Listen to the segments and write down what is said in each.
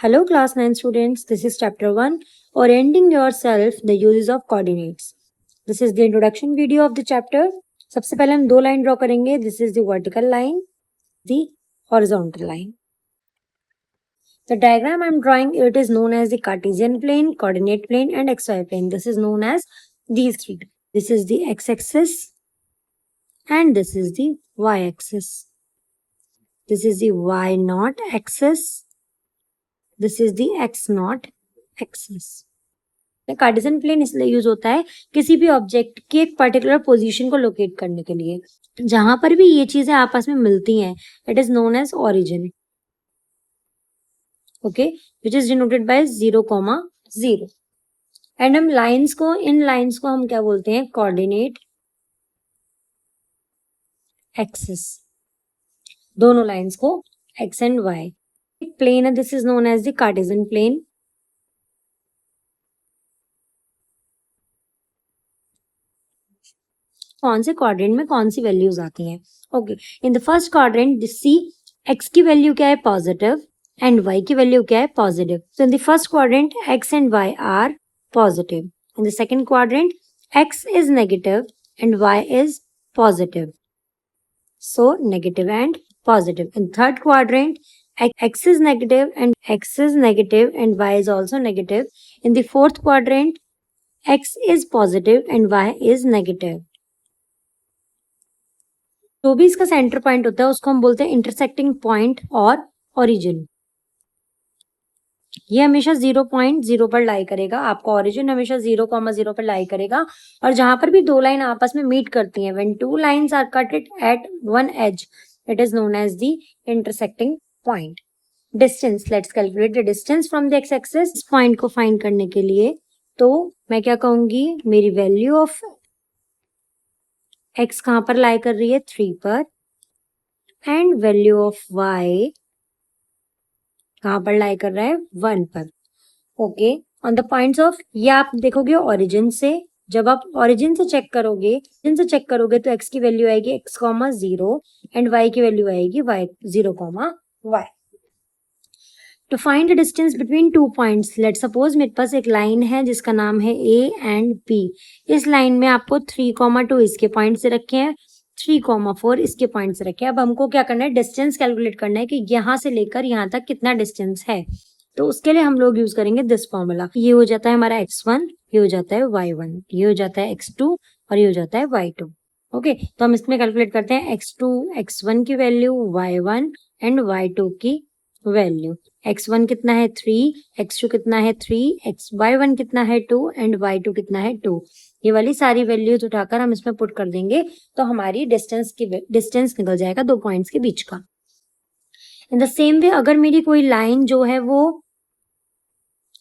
Hello class 9 students, this is chapter 1, Orienting Yourself, the Uses of Coordinates. This is the introduction video of the chapter. सबसे पहले हम दो line draw करेंगे. This is the vertical line, the horizontal line. The diagram I am drawing, it is known as the Cartesian plane, coordinate plane and XY plane. This is known as these three. This is the x-axis and this is the y-axis. This is the y-naught axis. This is the x naught axis. Cartesian plane इसलिए use होता है किसी भी object की एक particular position को locate करने के लिए. जहां पर भी ये चीजें आपस में मिलती हैं, it is known as origin. Okay, which is denoted by 0,0. And हम लाइंस को, इन लाइंस को हम क्या बोलते हैं? Coordinate axis. दोनों लाइंस को एक्स एंड वाई. प्लेन है, this is known as the Cartesian plane. कौन से क्वाड्रेंट में कौन सी वैल्यूज आती हैं? Okay, in the first quadrant सी एक्स की वैल्यू क्या है? पॉजिटिव. एंड वाई की वैल्यू क्या है? Positive. So in the first quadrant x and y are positive. In the second quadrant x is negative and y is positive. So negative and positive. In third quadrant x is negative and y is also negative. In the fourth quadrant, x is positive and y is negative. जो भी इसका centre point होता है उसको हम बोलते हैं intersecting point और ओरिजिन. ये हमेशा 0.0 पर लाई करेगा. आपका ओरिजिन हमेशा 0,0 पर लाई करेगा. और जहां पर भी दो लाइन आपस में मीट करती हैं, when two lines are cut at one edge, it is known as the intersecting point. Distance, let's calculate the distance from the x-axis. इस पॉइंट को फाइंड करने के लिए तो मैं क्या कहूंगी, मेरी वैल्यू ऑफ x कहां पर लाई कर रही है? 3 पर. एंड वैल्यू ऑफ y कहां पर लाई कर रहा है? 1 पर. Okay, on the points of, ये आप देखोगे ओरिजिन से. जब आप ओरिजिन से चेक करोगे तो x की वैल्यू आएगी x,0 एंड y की वैल्यू आएगी y 0,y. To find the distance between two points, let's suppose मेरे पास एक लाइन है जिसका नाम है A and B. इस लाइन में आपको 3,2 इसके पॉइंट से रखे हैं, 3,4 इसके पॉइंट से रखे हैं. अब हमको क्या करना है? डिस्टेंस कैलकुलेट करना है कि यहाँ से लेकर यहाँ तक कितना डिस्टेंस है. तो उसके लिए हम लोग यूज करेंगे दिस फॉर्मूला. ये हो जाता है हमारा x1, ये हो जाता है y1, ये हो जाता है x2 और ये हो जाता है y2. ओके, तो हम इसमें कैलकुलेट करते हैं x2, x1 की वैल्यू, y1 एंड y2 की वैल्यू. x1 कितना है? 3, x2 कितना है? 3, y1 कितना है? 2 एंड y2 कितना है? 2. ये वाली सारी वैल्यूज उठाकर हम इसमें पुट कर देंगे तो हमारी डिस्टेंस निकल जाएगा दो पॉइंट्स के बीच का. इन द सेम वे, अगर मेरी कोई लाइन जो है वो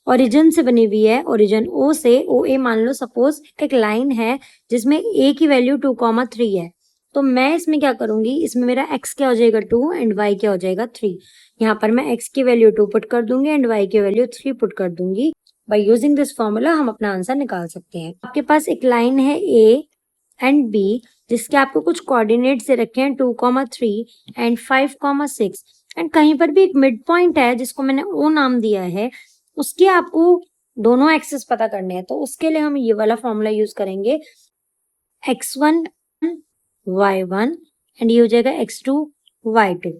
ओरिजिन से बनी हुई है, ओरिजिन O से, OA मान लो सपोज एक लाइन है जिसमें A की वैल्यू 2,3 है, तो मैं इसमें क्या करूंगी? इसमें मेरा x क्या हो जाएगा? 2 एंड y क्या हो जाएगा? 3. यहाँ पर मैं x की वैल्यू 2 पुट कर दूंगी एंड y की वैल्यू 3 पुट कर दूंगी. बाय यूजिंग दिस फॉर्मूला हम अपना आंसर निकाल सकते हैं. आपके पास एक लाइन है A एंड B जिसके आपको कुछ कोऑर्डिनेट से रखे हैं 2,3 एंड 5,6 एंड कहीं पर भी एक मिड पॉइंट है जिसको मैंने O नाम दिया है. उसके आपको दोनों एक्सिस पता करने हैं, तो उसके लिए हम ये वाला फॉर्मूला यूज करेंगे. x1 y1 एंड ये हो जाएगा x2 y2.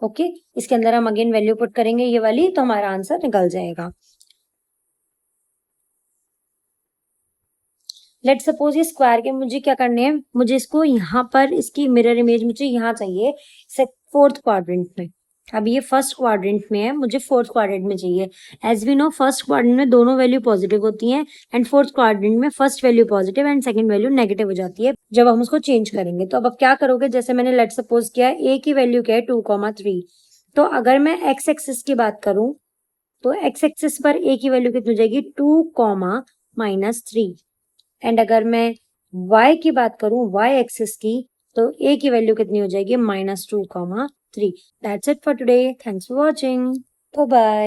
ओके, इसके अंदर हम अगेन वैल्यू पुट करेंगे ये वाली, तो हमारा आंसर निकल जाएगा. लेट सपोज ये स्क्वायर के मुझे क्या करने हैं? मुझे इसको यहाँ पर, इसकी मिरर इमेज मुझे यहाँ चाहिए फोर्थ क्वाड्रेंट में. अब ये फर्स्ट क्वाड्रेंट में है, मुझे फोर्थ क्वाड्रेंट में चाहिए. As we know, first quadrant में दोनों वैल्यू पॉजिटिव होती हैं एंड फोर्थ क्वाड्रेंट में first value positive and second value negative हो जाती है जब हम उसको चेंज करेंगे. तो अब क्या करोगे? जैसे मैंने लेट सपोज किया, A की वैल्यू क्या है? 2,3. तो अगर मैं x एक्सिस की बात करूं तो x एक्सिस पर A की वैल्यू कितनी हो जाएगी? 2,-3. एंड अगर मैं y की बात करूं, y एक्सिस की, तो A की वैल्यू कितनी हो जाएगी? -2,3. That's it for today. Thanks for watching. Bye bye.